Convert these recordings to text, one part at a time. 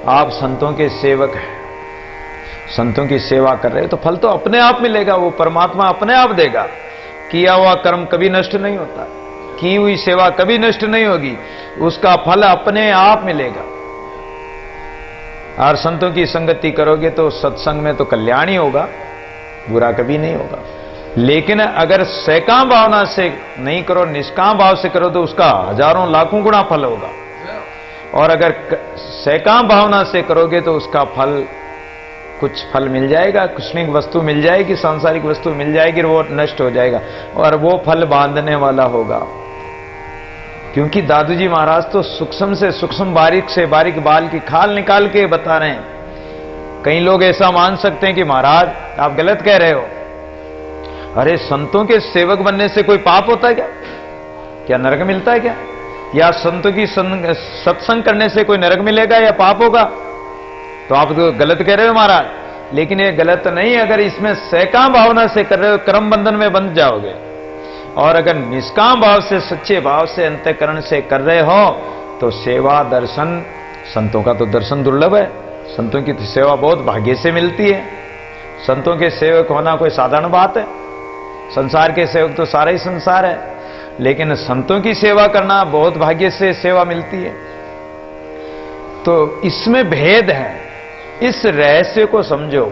आप संतों के सेवक हैं, संतों की सेवा कर रहे हो तो फल तो अपने आप मिलेगा, वो परमात्मा अपने आप देगा। किया हुआ कर्म कभी नष्ट नहीं होता, की हुई सेवा कभी नष्ट नहीं होगी, उसका फल अपने आप मिलेगा। और संतों की संगति करोगे तो सत्संग में तो कल्याण ही होगा, बुरा कभी नहीं होगा। लेकिन अगर सैकाम भावना से नहीं करो, निष्काम भाव से करो तो उसका हजारों लाखों गुना फल होगा। और अगर सैकाम भावना से करोगे तो उसका फल, कुछ फल मिल जाएगा, कुछ वस्तु मिल जाएगी, सांसारिक वस्तु मिल जाएगी, वो नष्ट हो जाएगा और वो फल बांधने वाला होगा। क्योंकि दादू जी महाराज तो सूक्ष्म से सूक्ष्म, बारीक से बारीक बाल की खाल निकाल के बता रहे हैं। कई लोग ऐसा मान सकते हैं कि महाराज आप गलत कह रहे हो, अरे संतों के सेवक बनने से कोई पाप होता है क्या? क्या नरक मिलता है क्या? या संतों की सत्संग करने से कोई नरक मिलेगा या पाप होगा? तो आप तो गलत कह रहे हो महाराज। लेकिन ये गलत नहीं, अगर इसमें सैकाम भावना से कर रहे हो कर्म बंधन में बंध जाओगे, और अगर निष्काम भाव से, सच्चे भाव से, अंतःकरण से कर रहे हो तो सेवा दर्शन, संतों का तो दर्शन दुर्लभ है, संतों की तो सेवा बहुत भाग्य से मिलती है। संतों के सेवक होना कोई साधारण बात है? संसार के सेवक तो सारा ही संसार है, लेकिन संतों की सेवा करना बहुत भाग्य से सेवा मिलती है। तो इसमें भेद है, इस रहस्य को समझो।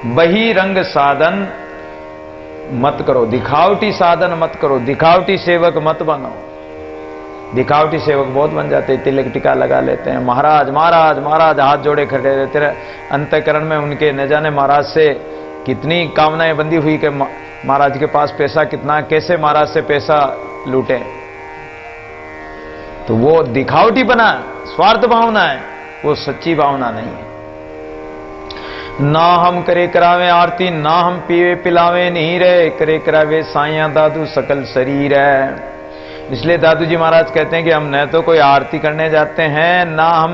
बहिरंग साधन मत करो, दिखावटी साधन मत करो, दिखावटी सेवक मत बनो। दिखावटी सेवक बहुत बन जाते हैं, तिलक टिका लगा लेते हैं, महाराज महाराज महाराज हाथ जोड़े खड़े रहते हैं। अंतःकरण में उनके न जाने महाराज से कितनी कामनाएं बंधी हुई कि महाराज के पास पैसा कितना, कैसे महाराज से पैसा लूटे। तो वो दिखावटी बना, स्वार्थ भावना है, वो सच्ची भावना नहीं है। ना हम करे करावे आरती, ना हम पीवे पिलावे नीर, करे करावे साइया दादू सकल शरीर है। इसलिए दादू जी महाराज कहते हैं कि हम न तो कोई आरती करने जाते हैं, ना हम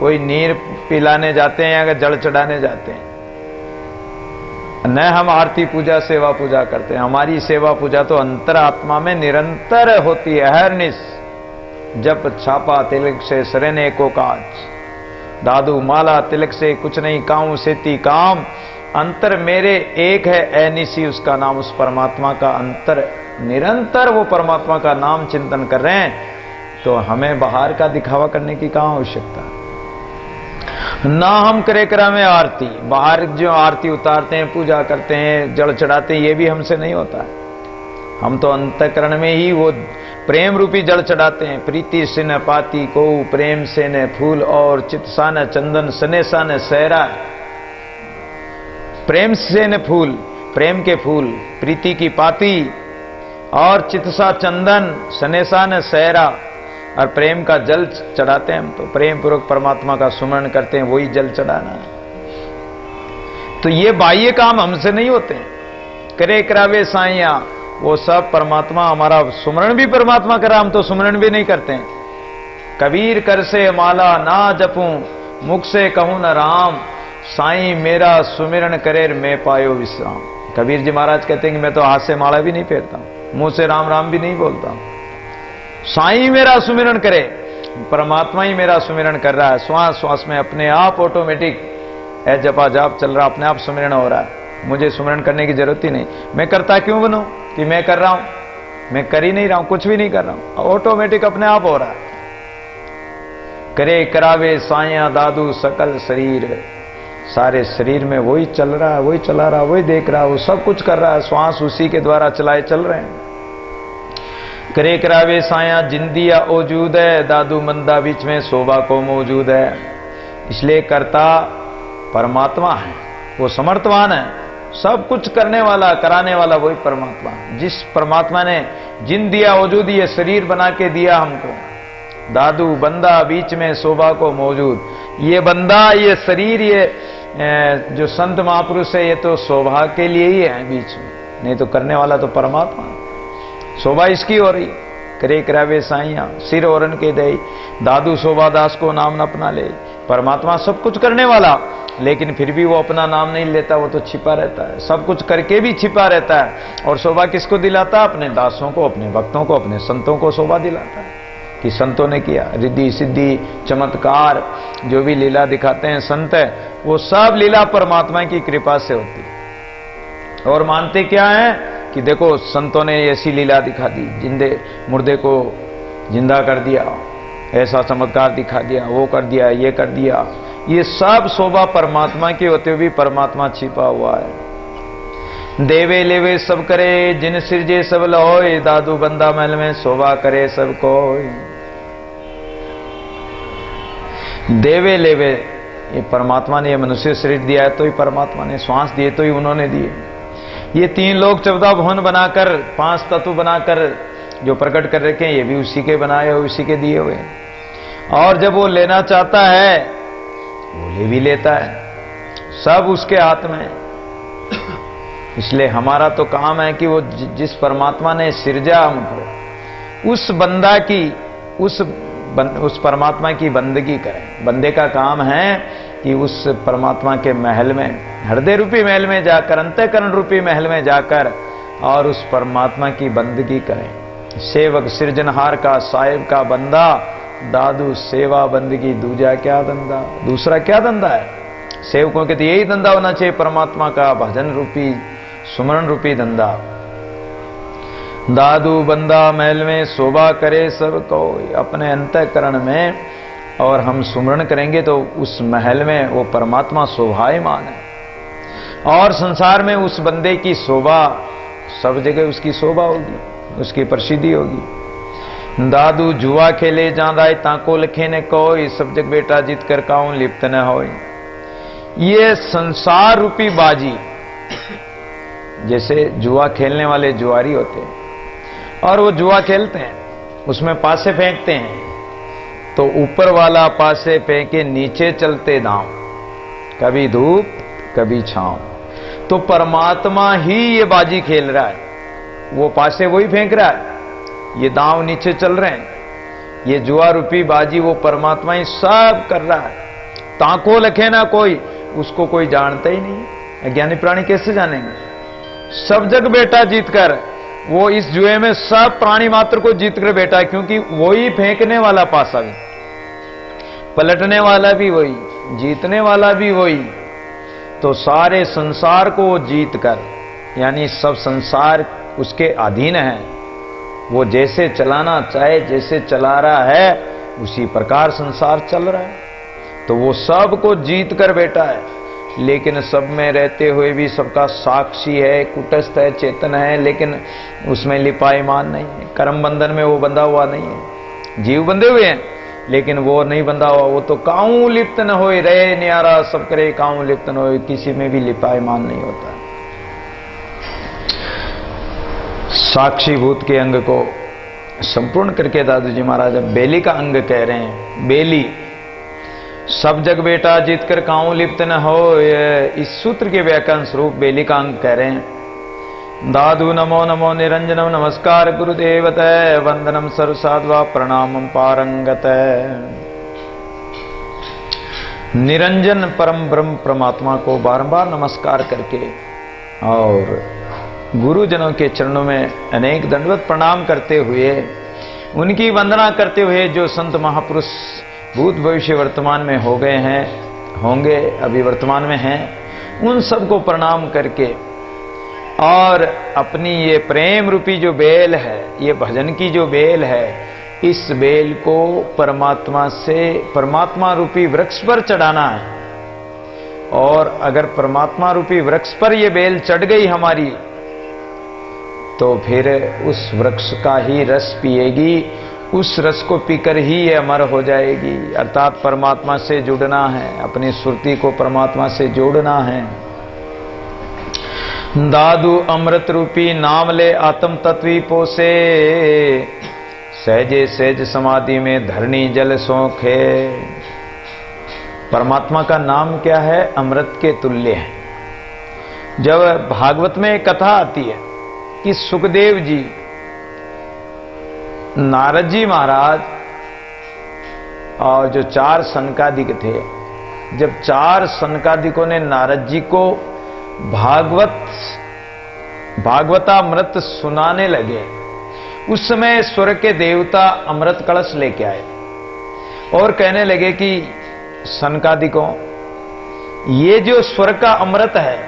कोई नीर पिलाने जाते हैं या जल चढ़ाने जाते हैं, न हम आरती पूजा सेवा पूजा करते हैं। हमारी सेवा पूजा तो अंतरात्मा में निरंतर होती है, हरनिश जप छापा तिलक से सरने को काज, दादू माला तिलक से कुछ नहीं काऊं सेती काम, अंतर मेरे एक है ऐनिसी, उसका नाम, उस परमात्मा का अंतर, निरंतर वो परमात्मा का नाम चिंतन कर रहे हैं। तो हमें बाहर का दिखावा करने की कहां आवश्यकता है? ना हम करे करा में आरती, बाहर जो आरती उतारते हैं, पूजा करते हैं, जल चढ़ाते हैं, ये भी हमसे नहीं होता है। हम तो अंतःकरण में ही वो प्रेम रूपी जल चढ़ाते हैं। प्रीति से न पाती को, प्रेम से न फूल, और चित सा न चंदन, सने सा न सहरा। प्रेम से न फूल, प्रेम के फूल, प्रीति की पाती, और चित सा चंदन, सने सा न सहरा, और प्रेम का जल चढ़ाते हैं हम तो। प्रेम पूर्वक परमात्मा का सुमरण करते हैं, वही जल चढ़ाना है। तो ये बाह्य काम हमसे नहीं होते हैं। करे करावे साइया, वो सब परमात्मा, हमारा सुमरण भी परमात्मा करा, हम तो सुमरण भी नहीं करते हैं। कबीर कर से माला ना जपूं, मुख से कहूं न राम, साईं मेरा सुमिरन करे मैं पायो विश्राम। कबीर जी महाराज कहते हैं कि मैं तो हाथ से माला भी नहीं फेरता, मुंह से राम राम भी नहीं बोलता, साईं मेरा सुमिरन करे। परमात्मा ही मेरा सुमिरन कर रहा है, श्वास श्वास में अपने आप ऑटोमेटिक है जपा जाप चल रहा, अपने आप सुमिरन हो रहा है। मुझे सुमिरन करने की जरूरत ही नहीं। मैं करता क्यों बनूं कि मैं कर रहा हूं? मैं कर ही नहीं रहा हूं, कुछ भी नहीं कर रहा हूं, ऑटोमेटिक अपने आप हो रहा है। करे करावे साइया दादू सकल शरीर, सारे शरीर में वही चल रहा है, वही चला रहा है, वही देख रहा है, वो सब कुछ कर रहा है, श्वास उसी के द्वारा चलाए चल रहे हैं। करे करावे साया जिंदिया औजूद है, दादू मंदा बीच में शोभा को मौजूद है। इसलिए कर्ता परमात्मा है, वो समर्थवान है, सब कुछ करने वाला, कराने वाला वही परमात्मा। जिस परमात्मा ने जिन दिया वजूद, ये शरीर बना के दिया हमको, दादू बंदा बीच में शोभा को मौजूद। ये बंदा, ये शरीर, ये जो संत महापुरुष है, ये तो शोभा के लिए ही है बीच में, नहीं तो करने वाला तो परमात्मा है। शोभा इसकी हो रही। करे करावे साइया सिर औरन के दे, दादू शोभा दास को नाम न अपना ले। परमात्मा सब कुछ करने वाला, लेकिन फिर भी वो अपना नाम नहीं लेता, वो तो छिपा रहता है, सब कुछ करके भी छिपा रहता है। और शोभा किसको दिलाता? अपने दासों को, अपने भक्तों को, अपने संतों को शोभा दिलाता है। कि संतों ने किया। रिद्धि सिद्धि चमत्कार जो भी लीला दिखाते हैं संत है, वो सब लीला परमात्मा की कृपा से होती है। और मानते क्या है कि देखो संतों ने ऐसी लीला दिखा दी, जिंदे मुर्दे को जिंदा कर दिया, ऐसा चमत्कार दिखा दिया, वो कर दिया, ये कर दिया। ये सब शोभा परमात्मा की होते हुए भी परमात्मा छिपा हुआ है। देवे लेवे सब करे जिन सिरजे सब लोय, दादू बंदा महल में शोभा करे सब कोई। देवे लेवे, ये परमात्मा ने ये मनुष्य शरीर दिया है तो ही परमात्मा ने, श्वास दिए तो ही उन्होंने दिए। ये 3 लोग 14 भुवन बनाकर 5 तत्व बनाकर जो प्रकट कर रखे हैं, ये भी उसी के बनाए हुए, उसी के दिए हुए। और जब वो लेना चाहता है वो ले भी लेता है, सब उसके हाथ में। इसलिए हमारा तो काम है कि वो जिस परमात्मा ने सृजा हमको, उस बंदा की उस परमात्मा की बंदगी करें। बंदे का काम है कि उस परमात्मा के महल में, हृदय रूपी महल में जाकर, अंतःकरण रूपी महल में जाकर और उस परमात्मा की बंदगी करें। सेवक सृजनहार का, साहिब का बंदा, दादू सेवा बंदगी, दूजा क्या धंधा, दूसरा क्या धंधा है। सेवकों के तो यही धंधा होना चाहिए, परमात्मा का भजन रूपी सुमरण रूपी धंधा। दादू बंदा महल में शोभा करे सब कोई, अपने अंतःकरण में और हम सुमरण करेंगे तो उस महल में वो परमात्मा शोभायमान है। और संसार में उस बंदे की शोभा, सब जगह उसकी शोभा होगी, उसकी प्रसिद्धि होगी। दादू जुआ खेले जांदा ताको लखे ने कोई, सब जग बेटा जीत कर काऊं लिप्त न होई। ये संसार रूपी बाजी, जैसे जुआ खेलने वाले जुआरी होते हैं और वो जुआ खेलते हैं, उसमें पासे फेंकते हैं तो ऊपर वाला पासे फेंके नीचे चलते दांव, कभी धूप कभी छांव। तो परमात्मा ही ये बाजी खेल रहा है, वो पासे वही फेंक रहा है, ये दांव नीचे चल रहे हैं। ये जुआ रूपी बाजी वो परमात्मा ही सब कर रहा है। ताको लखे ना कोई, उसको कोई जानता ही नहीं। अज्ञानी प्राणी कैसे जानेंगे। सब जग बेटा जीत कर, वो इस जुए में सब प्राणी मात्र को जीत कर बैठा है, क्योंकि वही फेंकने वाला पासा भी, पलटने वाला भी वही, जीतने वाला भी वही। तो सारे संसार को जीत कर, यानी सब संसार उसके अधीन है, वो जैसे चलाना चाहे जैसे चला रहा है उसी प्रकार संसार चल रहा है। तो वो सबको जीत कर बैठा है, लेकिन सब में रहते हुए भी सबका साक्षी है, कुटस्थ है, चेतन है, लेकिन उसमें लिपायमान नहीं है। कर्म बंधन में वो बंधा हुआ नहीं है। जीव बंधे हुए हैं लेकिन वो नहीं बंधा हुआ। वो तो काऊं लिप्त न होए, रहे न्यारा सब करे काऊं लिप्त न होए, किसी में भी लिपायमान नहीं होता। साक्षीभूत के अंग को संपूर्ण करके दादू जी महाराज बेली का अंग कह रहे हैं। बेली, सब जग बेटा जीत कर काऊं लिप्त न हो, इस सूत्र के व्याकरण स्वरूप बेली का अंग कह रहे हैं। दादू नमो नमो निरंजनम, नमस्कार गुरुदेवत, वंदनम सर्व साध्वा प्रणामम पारंगत। निरंजन परम ब्रह्म परमात्मा को बारंबार नमस्कार करके और गुरुजनों के चरणों में अनेक दंडवत प्रणाम करते हुए, उनकी वंदना करते हुए, जो संत महापुरुष भूत भविष्य वर्तमान में हो गए हैं, होंगे, अभी वर्तमान में हैं, उन सबको प्रणाम करके और अपनी ये प्रेम रूपी जो बेल है, ये भजन की जो बेल है, इस बेल को परमात्मा से, परमात्मा रूपी वृक्ष पर चढ़ाना है। और अगर परमात्मा रूपी वृक्ष पर ये बेल चढ़ गई हमारी, तो फिर उस वृक्ष का ही रस पिएगी, उस रस को पीकर ही ये अमर हो जाएगी। अर्थात परमात्मा से जुड़ना है, अपनी सुरती को परमात्मा से जोड़ना है। दादू अमृत रूपी नाम ले आत्म तत्वी पोसे, सहजे सहज समाधि में धरणी जल सोखे। परमात्मा का नाम क्या है? अमृत के तुल्य है। जब भागवत में एक कथा आती है कि सुखदेव जी, नारद जी महाराज और जो 4 सनकादिक थे, जब 4 सनकादिकों ने नारद जी को भागवतामृत सुनाने लगे, उस समय स्वर्ग के देवता अमृत कलश लेके आए और कहने लगे कि सनकादिकों, ये जो स्वर्ग का अमृत है,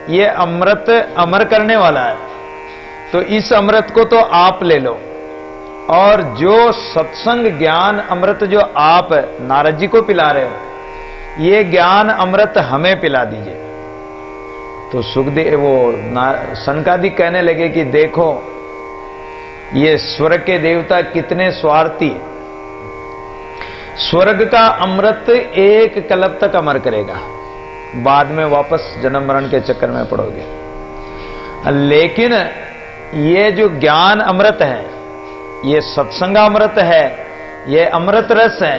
ये अमृत अमर करने वाला है, तो इस अमृत को तो आप ले लो, और जो सत्संग ज्ञान अमृत जो आप नारद जी को पिला रहे हो, ये ज्ञान अमृत हमें पिला दीजिए। तो सुखदेव सनकादिक कहने लगे कि देखो ये स्वर्ग के देवता कितने स्वार्थी है। स्वर्ग का अमृत एक कल्प तक अमर करेगा, बाद में वापस जन्म मरण के चक्कर में पड़ोगे। लेकिन ये जो ज्ञान अमृत है, ये सत्संग अमृत है, ये अमृत रस है,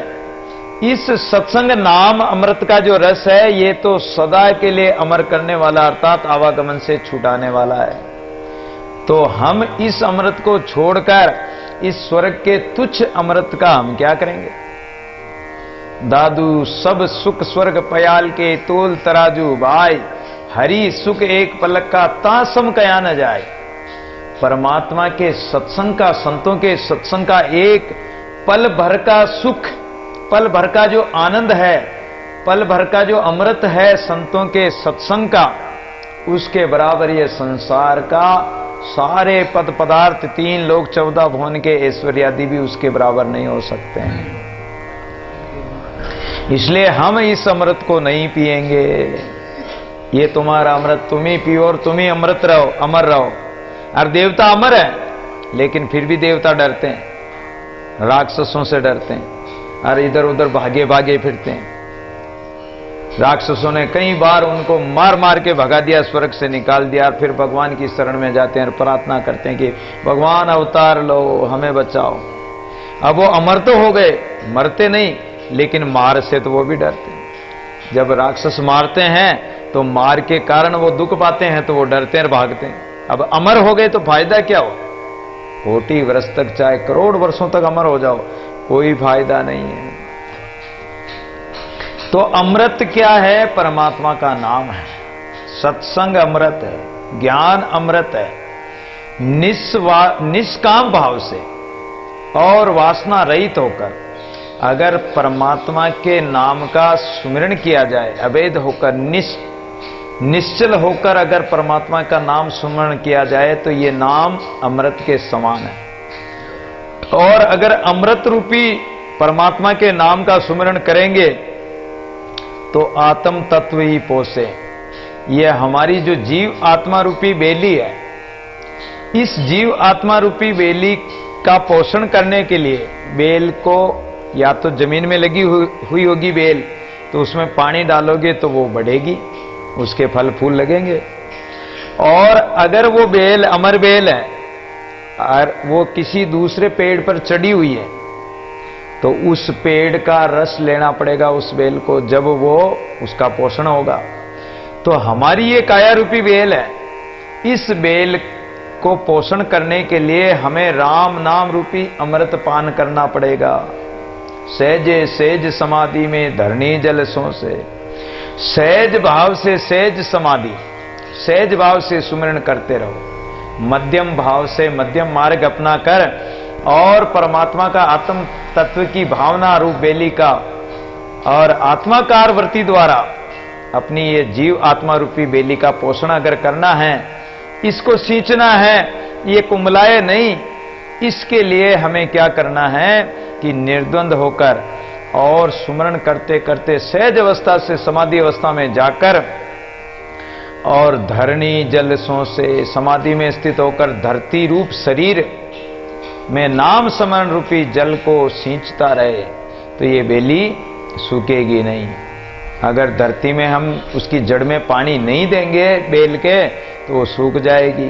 इस सत्संग नाम अमृत का जो रस है, ये तो सदा के लिए अमर करने वाला अर्थात आवागमन से छुटाने वाला है। तो हम इस अमृत को छोड़कर इस स्वर्ग के तुच्छ अमृत का हम क्या करेंगे? दादू सब सुख स्वर्ग पयाल के तोल तराजू भाई, हरि सुख एक पलक का तासम कया न जाए। परमात्मा के सत्संग का, संतों के सत्संग का एक पल भर का सुख, पल भर का जो आनंद है, पल भर का जो अमृत है संतों के सत्संग का, उसके बराबर ये संसार का सारे पद पदार्थ, 3 लोक 14 भुवन के ऐश्वर्यादि भी उसके बराबर नहीं हो सकते हैं। इसलिए हम इस अमृत को नहीं पिएंगे। ये तुम्हारा अमृत तुम ही पियो और तुम ही अमृत रहो, अमर रहो। और देवता अमर है, लेकिन फिर भी देवता डरते हैं, राक्षसों से डरते हैं और इधर उधर भागे भागे फिरते हैं। राक्षसों ने कई बार उनको मार मार के भगा दिया, स्वर्ग से निकाल दिया, फिर भगवान की शरण में जाते हैं और प्रार्थना करते हैं कि भगवान अवतार लो, हमें बचाओ। अब वो अमर तो हो गए, मरते नहीं, लेकिन मार से तो वो भी डरते हैं। जब राक्षस मारते हैं तो मार के कारण वो दुख पाते हैं, तो वो डरते हैं, भागते हैं। अब अमर हो गए तो फायदा क्या हो? कोटि वर्ष तक, चाहे करोड़ वर्षों तक अमर हो जाओ, कोई फायदा नहीं है। तो अमृत क्या है? परमात्मा का नाम है। सत्संग अमृत है, ज्ञान अमृत है। निष्काम भाव से और वासना रहित होकर अगर परमात्मा के नाम का सुमिरन किया जाए, अवैध होकर, निश्चल होकर अगर परमात्मा का नाम सुमिरन किया जाए, तो ये नाम अमृत के समान है। और अगर अमृत रूपी परमात्मा के नाम का सुमिरन करेंगे तो आत्म तत्व ही पोसे। यह हमारी जो जीव आत्मा रूपी बेली है, इस जीव आत्मा रूपी बेली का पोषण करने के लिए बेल को या तो जमीन में लगी हुई होगी बेल, तो उसमें पानी डालोगे तो वो बढ़ेगी, उसके फल फूल लगेंगे। और अगर वो बेल अमर बेल है और वो किसी दूसरे पेड़ पर चढ़ी हुई है, तो उस पेड़ का रस लेना पड़ेगा उस बेल को, जब वो उसका पोषण होगा। तो हमारी ये काया रूपी बेल है, इस बेल को पोषण करने के लिए हमें राम नाम रूपी अमृत पान करना पड़ेगा। सहजे सेज समाधि में धरणी जल सो से, सहज भाव से सहज समाधि, सहज भाव से सुमिरन करते रहो। मध्यम भाव से मध्यम मार्ग अपना कर और परमात्मा का आत्म तत्व की भावना रूप बेली का और आत्माकार वृत्ति द्वारा अपनी ये जीव आत्मा रूपी बेली का पोषण अगर करना है, इसको सींचना है, ये कुंभलाए नहीं। इसके लिए हमें क्या करना है कि निर्द्वंद होकर और सुमरण करते करते सहज अवस्था से समाधि अवस्था में जाकर और धरणी जल सो से समाधि में स्थित होकर धरती रूप शरीर में नाम समरण रूपी जल को सींचता रहे, तो ये बेली सूखेगी नहीं। अगर धरती में हम उसकी जड़ में पानी नहीं देंगे बेल के, तो वो सूख जाएगी।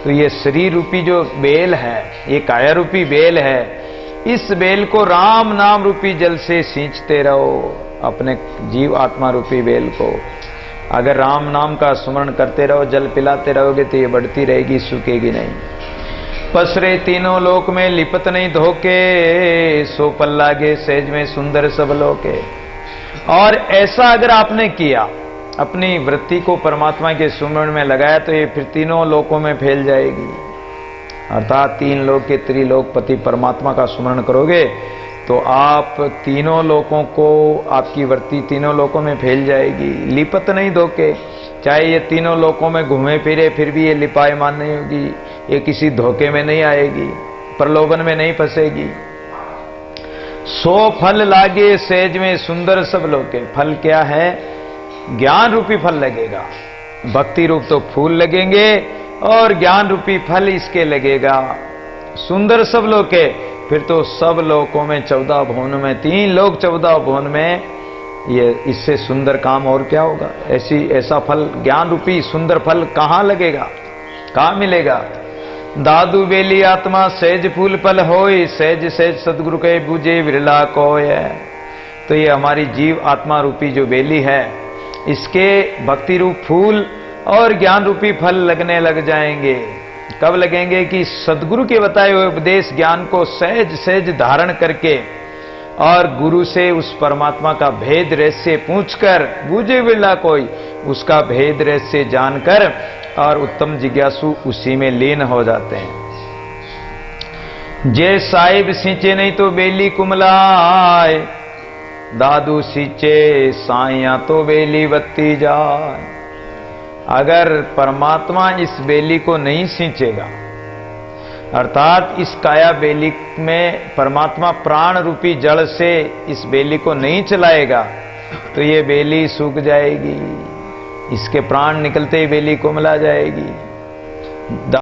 तो ये शरीर रूपी जो बेल है, ये काया रूपी बेल है, इस बेल को राम नाम रूपी जल से सींचते रहो, अपने जीव आत्मा रूपी बेल को। अगर राम नाम का स्मरण करते रहो, जल पिलाते रहोगे, तो ये बढ़ती रहेगी, सूखेगी नहीं। पसरे तीनों लोक में लिपत नहीं धोके, सो पल्लागे सहज में सुंदर सब लोके। और ऐसा अगर आपने किया, अपनी वृत्ति को परमात्मा के सुमरण में लगाया, तो ये फिर तीनों लोकों में फैल जाएगी। अर्थात तीन लोक के त्रिलोकपति परमात्मा का स्मरण करोगे तो आप तीनों लोकों को, आपकी वृत्ति तीनों लोकों में फैल जाएगी। लिपत नहीं धोखे, चाहे ये तीनों लोकों में घूमे फिरे फिर भी ये लिपायमान नहीं होगी, ये किसी धोखे में नहीं आएगी, प्रलोभन में नहीं फंसेगी। 100 फल लागे सहज में सुंदर सब लोके। फल क्या है? ज्ञान रूपी फल लगेगा, भक्ति रूप तो फूल लगेंगे और ज्ञान रूपी फल इसके लगेगा। सुंदर सब लोके, फिर तो सब लोकों में 14 भुवन में, 3 लोक 14 भुवन में, ये इससे सुंदर काम और क्या होगा? ऐसा फल, ज्ञान रूपी सुंदर फल कहां लगेगा, कहां मिलेगा? दादू बेली आत्मा सहज फूल फल होय, सहज सहज सदगुरु के बूझे विरला कोय। तो ये हमारी जीव आत्मा रूपी जो बेली है, इसके भक्ति रूप फूल और ज्ञान रूपी फल लगने लग जाएंगे। कब लगेंगे? कि सदगुरु के बताए हुए उपदेश ज्ञान को सहज सहज धारण करके और गुरु से उस परमात्मा का भेद रहस्य पूछकर, बूझे विरला कोई, उसका भेद रहस्य जानकर और उत्तम जिज्ञासु उसी में लीन हो जाते हैं। जे साहिब सींचे नहीं तो बेली कुमलाए, दादू सींचे साइया तो बेली बत्ती जाए। अगर परमात्मा इस बेली को नहीं सींचेगा, अर्थात इस काया बेली में परमात्मा प्राण रूपी जड़ से इस बेली को नहीं चलाएगा तो ये बेली सूख जाएगी, इसके प्राण निकलते ही बेली कुमला जाएगी।